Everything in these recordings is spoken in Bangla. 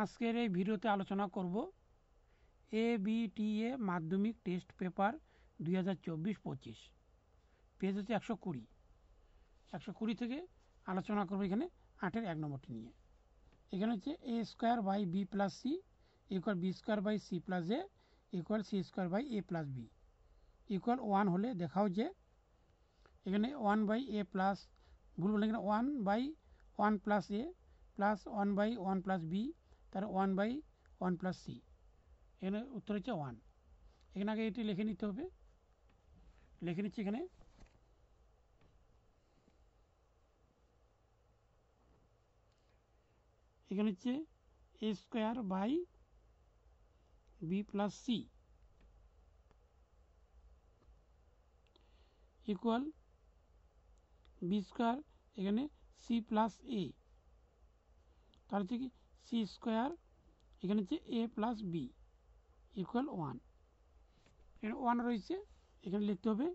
আজকের এই ভিডিওতে আলোচনা করব ABTA মাধ্যমিক টেস্ট পেপার 2024-25 পেজ হচ্ছে 120 থেকে আলোচনা করব এখানে 8-এর 1 নম্বরটি নিয়ে। এখানে হচ্ছে a square by b plus C equal b square by C plus A equal C square by A plus B equal 1 হলে দেখাও যে এখানে 1 বাই এ প্লাস ভুল বলে এখানে 1 by 1 plus A plus 1 by 1 plus B তার 1 বাই 1 প্লাস সি, এখানে উত্তর হচ্ছে 1। এখানে আগে এটি লিখে নিতে হবে, লিখে নিচ্ছি এখানে। এখানে হচ্ছে A square by B plus C equal B square এখানে সি প্লাস এ, তার হচ্ছে কি সি স্কোয়ার এখানে হচ্ছে এ প্লাস বি ইকুয়াল 1। এখানে 1 রয়েছে, এখানে লিখতে হবে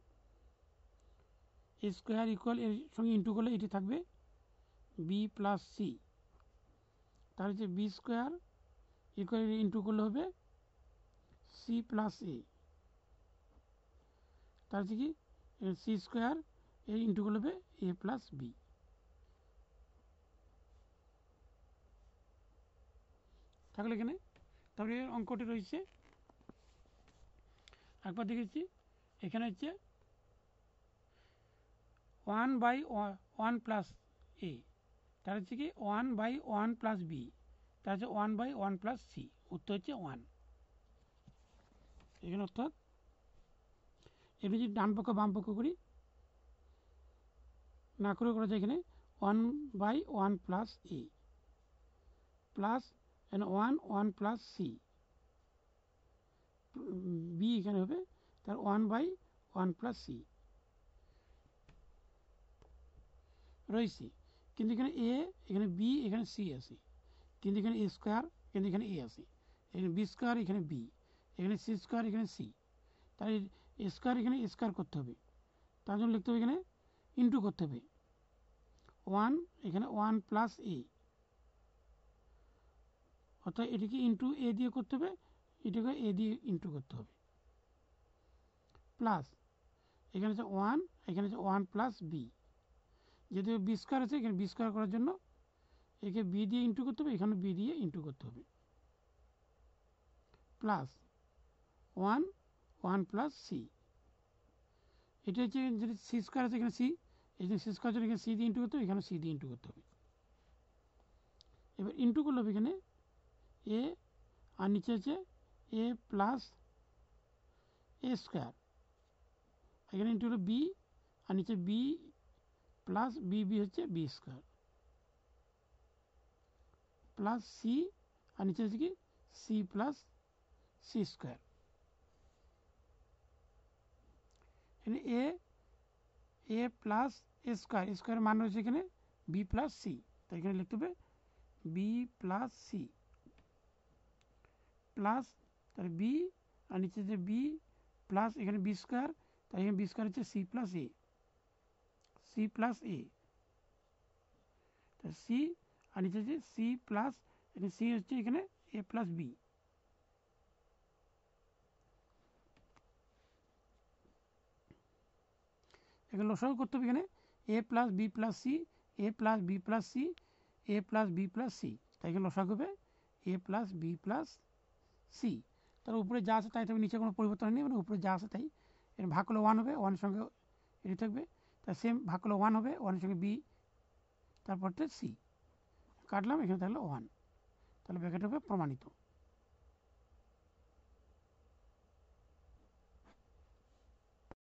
এ স্কোয়ার ইকুয়াল এর সঙ্গে ইন্টু করলে এটি থাকবে বি প্লাস সি, তার হচ্ছে বি স্কোয়ার ইকুয়াল ইন্টু করলে হবে সি প্লাস এ, তার হচ্ছে কি সি স্কোয়ার এর ইন্টু করলে হবে এ প্লাস বি। থাকলে এখানে তারপরে অঙ্কটি রয়েছে একবার দেখেছি। এখানে হচ্ছে 1 বাই 1 প্লাস এ, তার হচ্ছে কি 1 বাই 1 প্লাস বি, তার হচ্ছে 1 বাই 1 প্লাস সি, উত্তর হচ্ছে 1। এখানে অর্থাৎ এটি যদি ডান পক্ষ বাম পক্ষ করি না করে করা যায় এখানে 1 বাই 1 প্লাস এ প্লাস এখানে 1 1 প্লাস সি বি এখানে হবে তার 1 বাই 1 প্লাস সি রয়েছে, কিন্তু এখানে এ এখানে বি এখানে সি আছে, কিন্তু এখানে এ স্কোয়ার কিন্তু এখানে এ আছে, এখানে বি স্কোয়ার এখানে বি এখানে সি স্কোয়ার এখানে সি, তাই এ স্কোয়ার এখানে স্কোয়ার করতে হবে, তার জন্য লিখতে হবে এখানে ইন্টু করতে হবে 1 এখানে 1 প্লাস এ, অর্থাৎ এটিকে ইন্টু এ দিয়ে করতে হবে, এটাকে এ দিয়ে ইন্টু করতে হবে, প্লাস এখানে হচ্ছে 1 এখানে হচ্ছে 1 প্লাস বি, যেহেতু বি স্কোয়ার আছে এখানে বি স্কোয়ার করার জন্য একে বি দিয়ে ইন্টু করতে হবে, এখানে বি দিয়ে ইন্টু করতে হবে, প্লাস 1 1 প্লাস সি, এটা হচ্ছে যদি সি স্কোয়ার আছে এখানে সি, এই যে সি স্কোয়ার জন্য এখানে সি দিয়ে ইন্টু করতে হবে, এখানে সি দিয়ে ইন্টু করতে হবে। এবার ইন্টু করলে হবে এখানে এ আর নিচে হচ্ছে এ প্লাস এ স্কোয়ার, এখানে ইন্টু হলো বি আর নিচে বি প্লাস বি বি হচ্ছে বি স্কোয়ার প্লাস সি আর নিচে হচ্ছে কি সি প্লাস সি স্কোয়ার। এখানে এ প্লাস এ স্কোয়ার স্কোয়ার মান রয়েছে এখানে বি প্লাস সি, তাই এখানে লিখতে হবে বি প্লাস সি প্লাস তাহলে বি আর নিচে যে বি প্লাস এখানে বি স্কোয়ার, তাই এখানে বি স্কোয়ার হচ্ছে C plus A, C plus A C আর নিচে হচ্ছে সি প্লাস এখানে সি হচ্ছে এখানে এ প্লাস বি, এখানে লসাগু করতে হবে এখানে এ প্লাস বি প্লাস সি এ প্লাস বি প্লাস সি এ প্লাস বি প্লাস সি, তাই এখানে লসাগু হবে এ প্লাস বি প্লাস সি। তার উপরে যা আছে তাই থাকবে, নিচে কোনো পরিবর্তন নেই, মানে উপরে যা আছে তাই। এর ভাগ করলে 1 হবে, 1 সঙ্গে এটি থাকবে, তাই সেম ভাগ করলে 1 হবে, 1 সঙ্গে বি তারপরটা সি কাটলাম, এখানে থাকলো 1, তাহলে ব্র্যাকেট হবে প্রমাণিত।